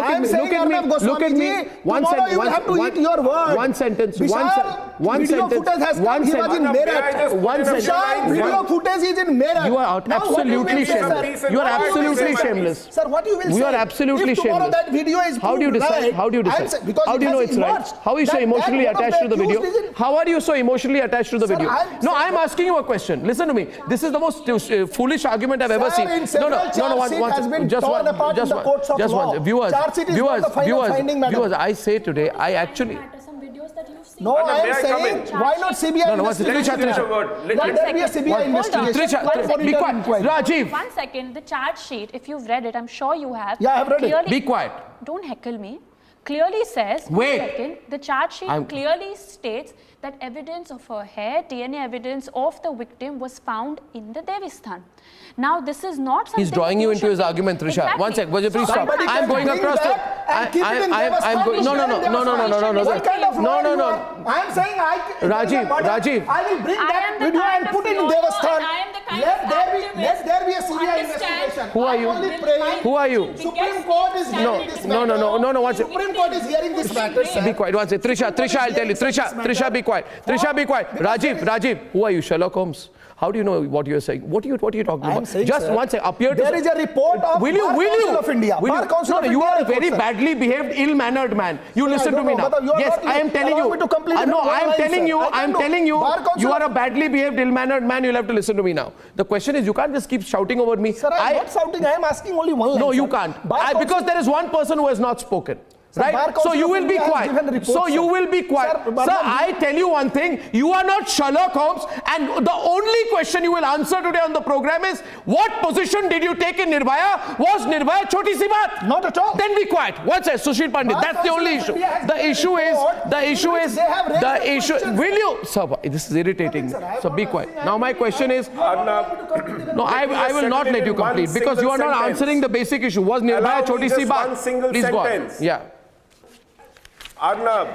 One sentence. You will have to eat your word. One sentence. Video footage has come. He was in Meerut. Video footage is in Meerut. You are absolutely shameless. You are absolutely shameless. Sir, what you will say? You are absolutely shameless. That video is how do you decide? How do you decide? How do you know it's right? How are you so emotionally attached to the video? How are you so emotionally attached to the video? No, I'm asking you a question. Listen to me. This is the most foolish argument I've ever seen. No, viewers, I say today, I actually... No, I am saying, why not CBI investigation? Let there be a CBI investigation. Be quiet. Rajiv. 1 second. The charge sheet, if you've read it, I'm sure you have. Yeah, I have read it. Be quiet. Don't heckle me. Clearly says, wait. 1 second, the charge sheet clearly states that evidence of her hair, DNA evidence of the victim was found in the Devistan. Now, this is not something... He's drawing you into his argument, Trisha. Exactly. 1 sec. Please stop. I'm going across to... I'm going... No. What kind of law you are? I'm saying Rajiv. I will bring that video and put it in Devasthan. Let there be a CBI investigation. Who are you? Who are you? Supreme Court is hearing this matter. No. 1 sec. Supreme Court is hearing this matter, sir. Be quiet. 1 sec. Trisha, I'll tell you. Trisha, be quiet. Trisha, be quiet. Rajiv, who are you? Sherlock Holmes? How do you know what you're saying? What are you talking about? Saying, just sir, 1 sec. Appear to... There is a report of Bar Council of India. Bar Council of India. You are a very badly behaved, ill-mannered man. You listen to me now. Yes, I am telling you. No, I am telling you. You are a badly behaved, ill-mannered man. You'll have to listen to me now. The question is, you can't just keep shouting over me. Sir, I'm not shouting. I am asking only one line. No, you can't. Because there is one person who has not spoken. Right? So you will be quiet. Sir, I tell you one thing. You are not Sherlock Holmes. And the only question you will answer today on the program is, what position did you take in Nirbhaya? Was Nirbhaya choti si baat? Not at all. Then be quiet. What's that? Sushil Pandit. That's the only issue. The issue is... Will you... Sir, this is irritating me. So be quiet. Now my question is... No, I will not let you complete. Because you are not answering the basic issue. Was Nirbhaya choti si baat? Please go on. Yeah. Arnab,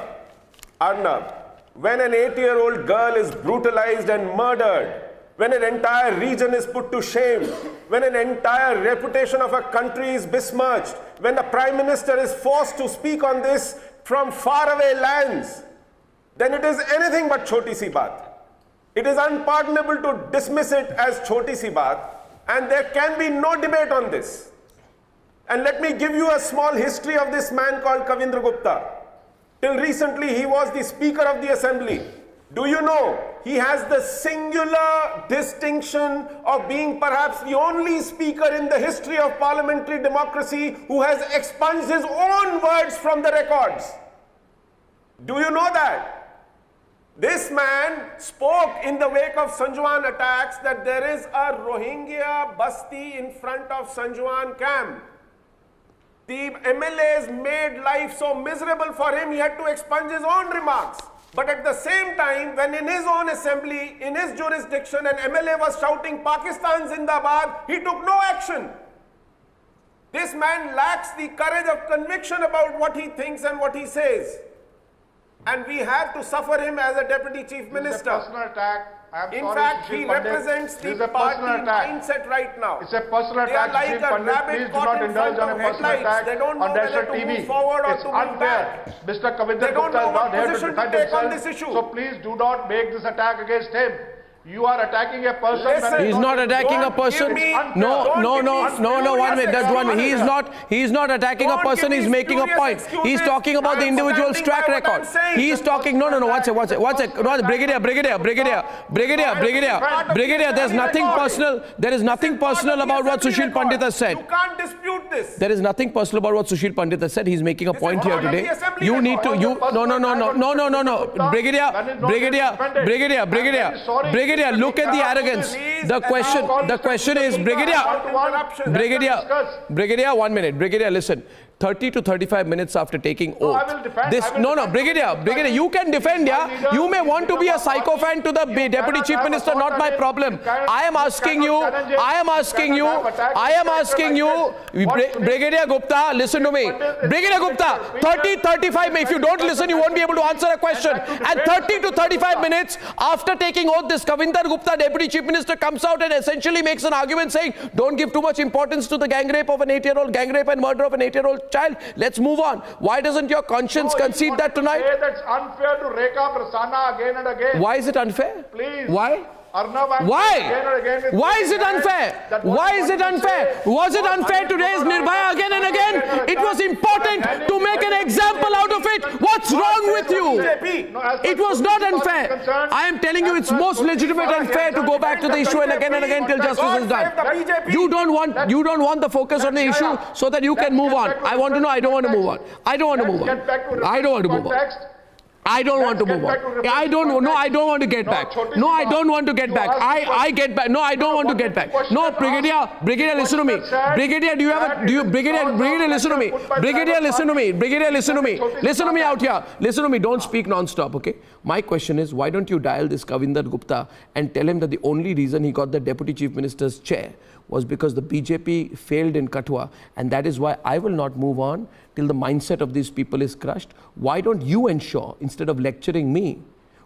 when an 8-year-old girl is brutalized and murdered, when an entire region is put to shame, when an entire reputation of a country is besmirched, when the Prime Minister is forced to speak on this from faraway lands, then it is anything but choti si baat. It is unpardonable to dismiss it as choti si baat, and there can be no debate on this. And let me give you a small history of this man called Kavindra Gupta. Till recently, he was the Speaker of the Assembly. Do you know, he has the singular distinction of being perhaps the only speaker in the history of parliamentary democracy who has expunged his own words from the records. Do you know that? This man spoke in the wake of Sanjuan attacks that there is a Rohingya basti in front of Sanjuan camp. The MLAs made life so miserable for him, he had to expunge his own remarks. But at the same time, when in his own assembly, in his jurisdiction, an MLA was shouting Pakistan Zindabad, he took no action. This man lacks the courage of conviction about what he thinks and what he says. And we have to suffer him as a Deputy Chief Minister. It's a personal attack. In fact, he represents the party mindset right now. It's a personal attack. They are like a rabbit caught in front of headlights. They don't know whether to move forward or to move back. Mr. Kavindra Gupta is not here to defend himself. So please do not make this attack against him. You are attacking a person. Listen, he's not attacking a person. No, 1 minute. That's 1 minute. He's not attacking a person. He's making a point. He's talking about the individual's track record. He's talking. No. One sec. Brigadier. There's nothing personal. There is nothing personal about what Sushil Pandit has said. You can't dispute this. There is nothing personal about what Sushil Pandit has said. He's making a point here today. You need to. No. Brigadier, look at the arrogance. The question is, Brigadier, 1 minute. Brigadier, listen. 30 to 35 minutes after taking oath. Brigadier, you can defend, yeah? You may want to be a sycophant to the Deputy Chief Minister, not my problem. I am asking you, Brigadier Gupta, listen to me. Brigadier Gupta, 35 minutes. If you don't listen, you won't be able to answer a question. And 30 to 35 minutes after taking oath, this Kavindra Gupta, Deputy Chief Minister, comes out and essentially makes an argument saying, don't give too much importance to the gang rape of an 8-year-old, gang rape and murder of an 8-year-old child. Let's move on. Why doesn't your conscience concede that tonight? That's unfair to rake up Rasana again and again. Why is it unfair? Please. Why? Why is it unfair? Why is it unfair? Was it unfair to raise Nirbhaya again and again? It was important to make an example out of it. What's wrong with you? BJP. It was not unfair. I am telling you, it's most legitimate and fair to go back to the issue and again till justice is done. You don't want the focus on the issue so that you can move on. I want to know. I don't want to move on. I don't want to move on. I don't want to move on. I don't want to move on. I don't want to get back. No, I don't want to get back. I get back. No, I don't want to get back. No, Brigadier, listen to me. Brigadier, Brigadier, listen to me. Brigadier, listen to me. Brigadier, listen to me. Listen to me out here. Listen to me. Don't speak non-stop, okay? My question is, why don't you dial this Kavinder Gupta and tell him that the only reason he got the Deputy Chief Minister's chair was because the BJP failed in Kathua, and that is why I will not move on till the mindset of these people is crushed. Why don't you ensure, instead of lecturing me,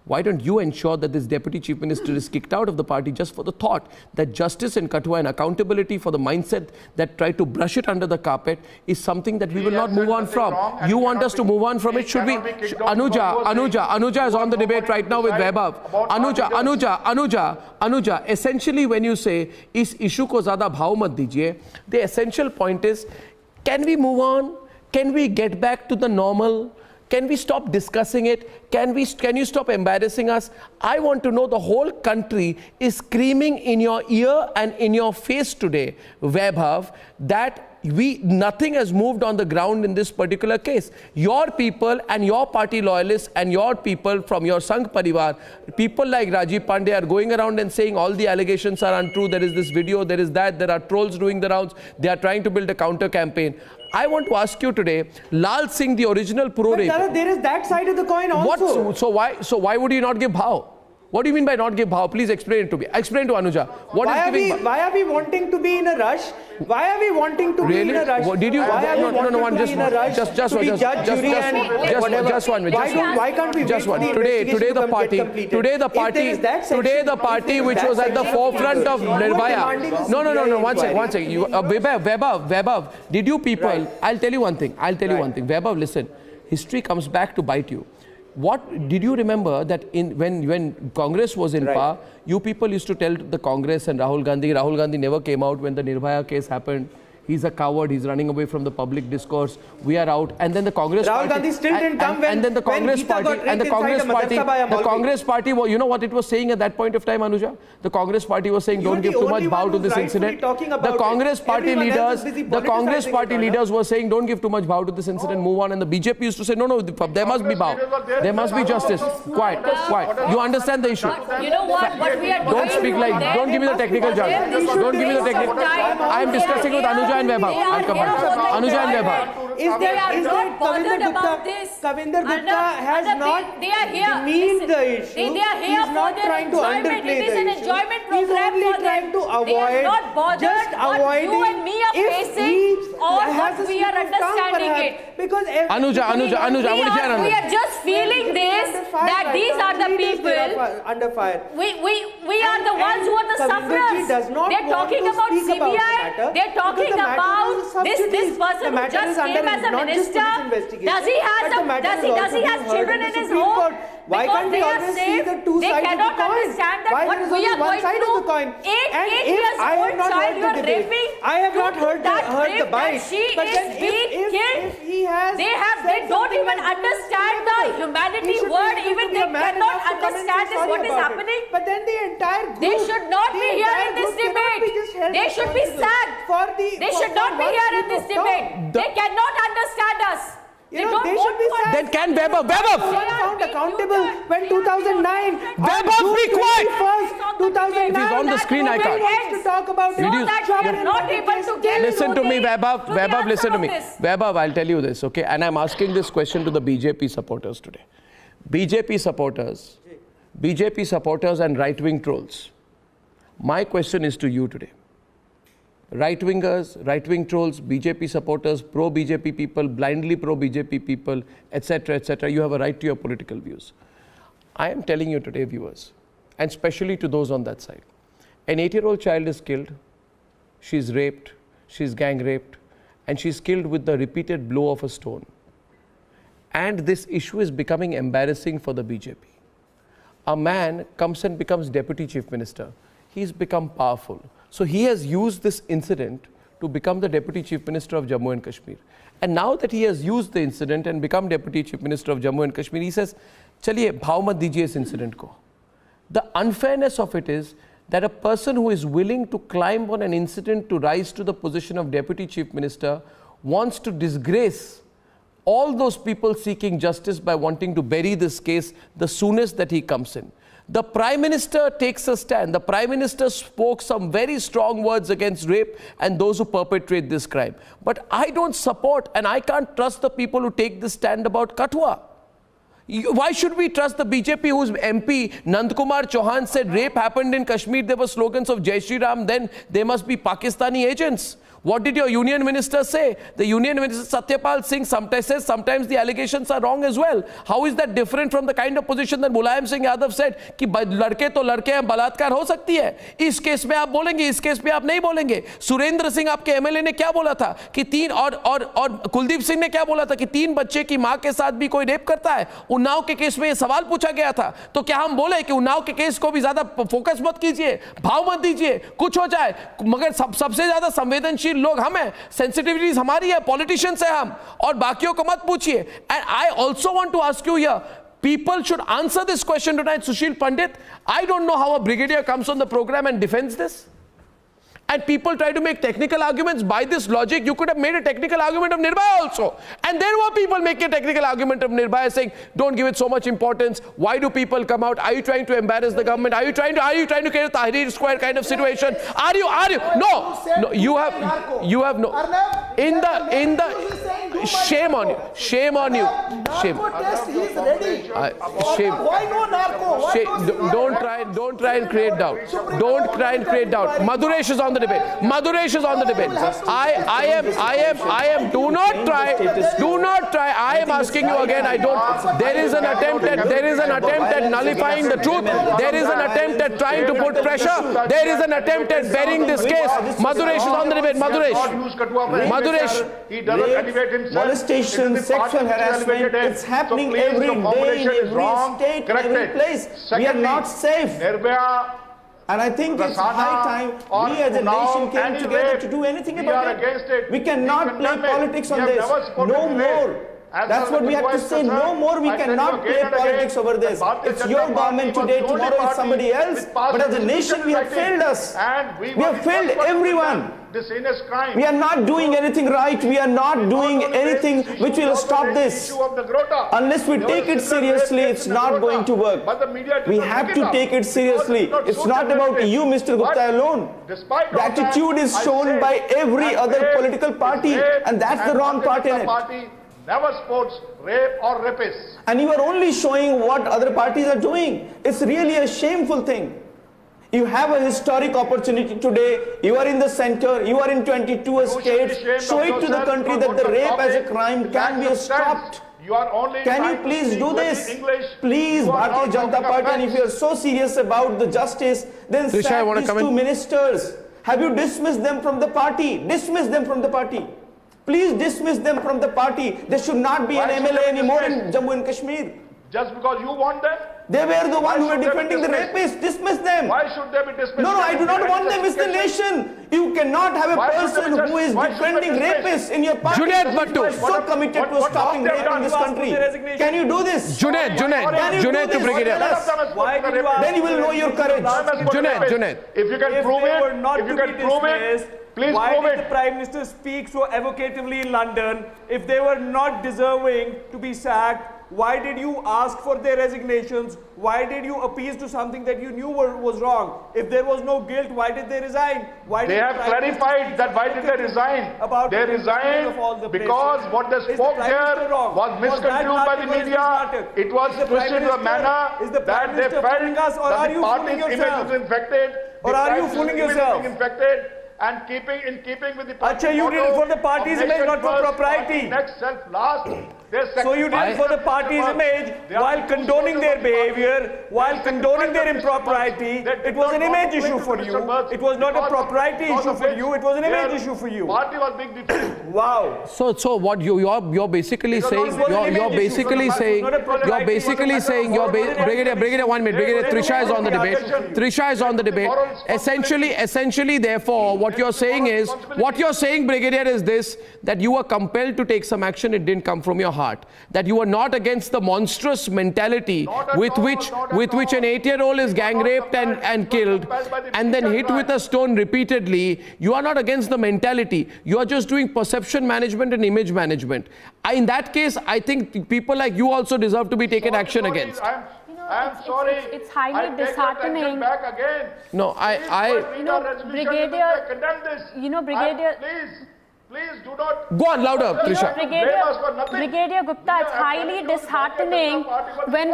why don't you ensure that this Deputy Chief Minister is kicked out of the party just for the thought that justice in Kathua and accountability for the mindset that tried to brush it under the carpet is something that we will not move on from. You want us to move on from it? Should we? Anuja is on the debate right now with Vaibhav. Anuja, essentially when you say, is issue ko zyada bhav mat dijiye, the essential point is, can we move on? Can we get back to the normal? Can we stop discussing it? Can you stop embarrassing us? I want to know, the whole country is screaming in your ear and in your face today, Vaibhav, that nothing has moved on the ground in this particular case. Your people and your party loyalists and your people from your Sangh Parivar, people like Rajiv Pandey are going around and saying all the allegations are untrue. There is this video, there is that, there are trolls doing the rounds. They are trying to build a counter campaign. I want to ask you today, Lal Singh, the original pro-rape. There is that side of the coin also. What? So why would you not give bhav? What do you mean by not give bhav? Please explain it to me. Explain to Anuja. Why are we wanting to be in a rush? Why are we wanting to be in a rush? Did you? Why are we wanting to be in a rush? Just one. Why can't we just one. Today the party which was at the forefront of Nirbhaya. No. One second. Vaibhav, did you people? I'll tell you one thing. Vaibhav, listen. History comes back to bite you. What did you remember that when Congress was in power, you people used to tell the Congress and Rahul Gandhi never came out when the Nirbhaya case happened. He's a coward. He's running away from the public discourse. We are out. And then the Congress Rahul Gandhi still didn't come and then the Congress party, you know what it was saying at that point of time, Anuja? The Congress party was saying, don't give too much bhav to this incident. The Congress party leaders were saying, don't give too much bhav to this incident, move on. And the BJP used to say, no, there must be bhav. There must be justice. Quiet. You understand the issue. You know what we are doing? Don't speak like, don't give me the technical jargon. Don't give me the technical. I am discussing with Anuja and Vaibhav. I'll come back. Anuja and Vaibhav. Is not bothered about this. Kavinder Gupta has not demeaned the issue. They are here for their enjoyment. It is an enjoyment program for them. They are not bothered what you and me are facing or what we are understanding it. Because Anuja, we are just feeling this, that these are the people under fire. We are the ones who are the sufferers. They're talking about CBI. They're talking about this person who just came as a minister. Does he have children in his home? Why can't we always see the two sides of the coin? They cannot understand that what we are going through. 8 years old child you are raping. I have not heard the bite. She is being killed. They don't even understand the humanity word. Even they cannot understand what is happening. But then the entire group, they should not be here in this debate. They should be sad. They should not be here in this debate. They cannot understand us. They should be sad. Then can Vaibhav found accountable when 2009. Vaibhav, be quiet. 2009. It is on the screen. I can't. To talk about Listen to me, Vaibhav. Vaibhav, listen to me. Vaibhav, I'll tell you this, okay? And I'm asking this question to the BJP supporters today. BJP supporters and right-wing trolls. My question is to you today. Right-wingers, right-wing trolls, BJP supporters, pro-BJP people, blindly pro-BJP people, etc., etc. You have a right to your political views. I am telling you today, viewers, and especially to those on that side, an 8-year-old child is killed, she's raped, she's gang raped, and she's killed with the repeated blow of a stone. And this issue is becoming embarrassing for the BJP. A man comes and becomes Deputy Chief Minister. He's become powerful. So he has used this incident to become the Deputy Chief Minister of Jammu and Kashmir. And now that he has used the incident and become Deputy Chief Minister of Jammu and Kashmir, he says, चलिए भाव मत दीजिए इस incident को. The unfairness of it is that a person who is willing to climb on an incident to rise to the position of Deputy Chief Minister wants to disgrace all those people seeking justice by wanting to bury this case the soonest that he comes in. The Prime Minister takes a stand. The Prime Minister spoke some very strong words against rape and those who perpetrate this crime. But I don't support and I can't trust the people who take this stand about Kathua. Why should we trust the BJP whose MP Nandkumar Chauhan said rape happened in Kashmir, there were slogans of Jai Shri Ram, then they must be Pakistani agents? What did your union minister say? The union minister Satyapal Singh sometimes says sometimes the allegations are wrong as well. How is that different from the kind of position that Mulayam Singh Yadav said कि लड़के तो लड़के हैं, बलात्कार हो सकती है. इस केस में आप बोलेंगे, इस केस में आप नहीं बोलेंगे. सुरेंद्र सिंह आपके एमएलए ने क्या बोला था कि तीन और कुलदीप सिंह ने क्या बोला था कि 3 बच्चे की मां के साथ भी कोई रेप करता है. उन्नाव के केस में ये सवाल पूछा गया था. तो क्या हम बोले कि उन्नाव के केस को भी ज्यादा फोकस मत कीजिए, भाव मत दीजिए, कुछ हो जाए, मगर सबसे ज्यादा संवेदनशील लोग हम हैं, सेंसिटिविटीज हमारी है, पॉलिटिशियंस हैं हम, और बाकियों को मत पूछिए. And I also want to ask you here, people should answer this question tonight. Sushil Pandit, I don't know how a brigadier comes on the program and defends this. And people try to make technical arguments. By this logic, you could have made a technical argument of Nirbhaya also. And there were people making a technical argument of Nirbhaya saying, don't give it so much importance. Why do people come out? Are you trying to embarrass the government? Are you trying to create a Tahrir Square kind of situation? Are you? No, you have no. In the, shame on you. Shame on you. Shame. Shame. Why no narco? Don't try and create doubt. Don't try and create doubt. Maduresh is on the debate. Maduresh is on the debate. I am. Do not try. I am asking you again. There is an attempt at nullifying the truth. There is an attempt at trying to put pressure. There is an attempt at burying this case. Maduresh is on the debate. Maduresh. He doesn't elevate himself. Molestation, sexual harassment, it's happening every day in every state, in every place. We are not safe. And I think it's high time we as a nation came together to do anything about it. We cannot play politics on this. No more. That's what we have to say. No more. We cannot play politics over this. It's your government today, tomorrow it's somebody else. But as a nation, we have failed us. We have failed everyone. We are not doing anything right. We are not doing anything which will stop this. Unless we take it seriously, it's not going to work. We have to take it seriously. It's not about you, Mr. Gupta, alone. The attitude is shown by every other political party, and that's the wrong part in it. Never supports rape or rapists. And you are only showing what other parties are doing. It's really a shameful thing. You have a historic opportunity today. You are in the center. You are in 22 states. Show it to the country that the rape as a crime can be stopped. Can you please do this? Please, Bharatiya Janata Party, and if you are so serious about the justice, then sack these 2 ministers. Have you dismissed them from the party? Dismiss them from the party. Please dismiss them from the party. They should not be an MLA anymore in Jammu and Kashmir. Just because you want them? They were the ones who were defending the rapists. Dismiss them. Why should they be dismissed? No, I do not want them. It's the nation. You cannot have a person who is defending rapists in your party. Junaid Bhattu is so committed to stopping rape in this country. Can you do this? Junaid to Brigadier. Then you will know your courage. Junaid. If you can prove it, please why prove did the Prime Minister speak so evocatively in London? If they were not deserving to be sacked, why did you ask for their resignations? Why did you appease to something that you knew was wrong? If there was no guilt, why did they resign? They have clarified that why did they resign? They resigned because what they spoke there was misconstrued by the media. It was twisted in a manner that they felt that the party's image was infected. Or are you fooling yourself? And in keeping with the party you did it for the party's image, not for propriety. Next, self-last. So you did it for the party's image while condoning their behavior, while condoning their impropriety. It was an image issue for you. It was not a propriety issue for you. It was an image issue for you. Party was being defeated. Wow. So what you're basically saying, Brigadier 1 minute. Brigadier Trisha is on the debate. Essentially, therefore, what you're saying, Brigadier, is this, that you were compelled to take some action. It didn't come from your heart. heart, that you are not against the monstrous mentality with which an 8-year-old is gang raped and killed and then hit with a stone repeatedly. You are not against the mentality. You are just doing perception management and image management. In that case, I think people like you also deserve to be taken action against. I'm sorry. It's highly disheartening. Back again. No, Brigadier. Brigadier. Please do not. Go on, louder, Trisha. Brigadier Gupta, it's highly disheartening when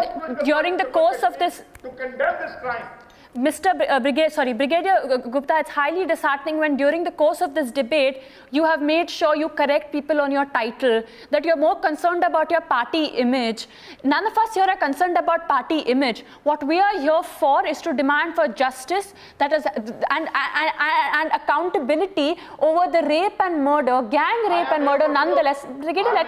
during the course of this. To condemn this crime. Brigadier Gupta, it's highly disheartening when during the course of this debate, you have made sure you correct people on your title, that you're more concerned about your party image. None of us here are concerned about party image. What we are here for is to demand for justice and accountability over the rape and murder, gang rape and murder nonetheless. Brigadier, let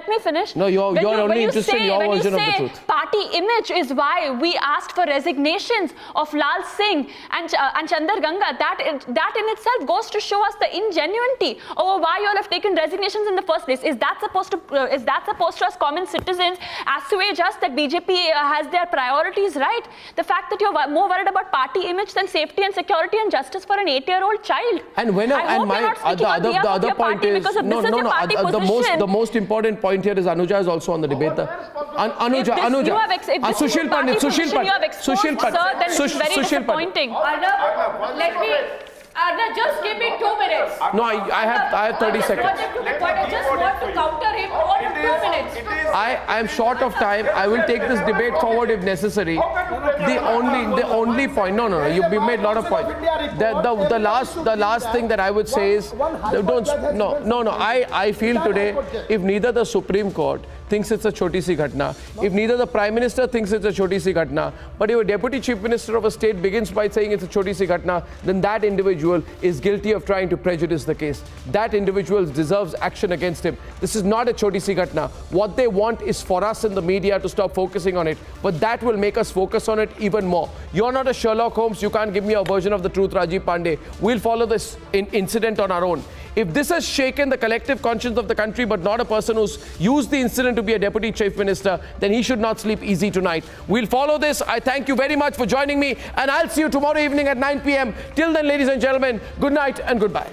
me finish. No, you're only interested in your version of the truth. Party image is why we asked for resignations of Lal Singh and Chandar Ganga. That in itself goes to show us the ingenuity over why you all have taken resignations in the first place. Is that supposed to us common citizens assuage us that BJP has their priorities right? The fact that you're more worried about party image than safety and security and justice for an 8-year-old child. And when the other point is the most important point here is Anuja is also on the debate. Anuja. Sushil Pandit. Then it's very disappointing. Arnab, just give me 2 minutes. No, I have 30 seconds. I just want to counter him on 2 minutes. I am short of time. I will take this debate forward if necessary. The only point. No. You made a lot of points. The last thing that I would say is I feel today if neither the Supreme Court thinks it's a choti si ghatna, if neither the Prime Minister thinks it's a choti si ghatna, but if a Deputy Chief Minister of a state begins by saying it's a choti si ghatna, then that individual is guilty of trying to prejudice the case. That individual deserves action against him. This is not a choti si ghatna. What they want is for us in the media to stop focusing on it, but that will make us focus on it even more. You're not a Sherlock Holmes. You can't give me a version of the truth, Rajiv Pandey. We'll follow this incident on our own. If this has shaken the collective conscience of the country, but not a person who's used the incident to be a Deputy Chief Minister, then he should not sleep easy tonight. We'll follow this. I thank you very much for joining me, and I'll see you tomorrow evening at 9 p.m. Till then, ladies and gentlemen, good night and goodbye.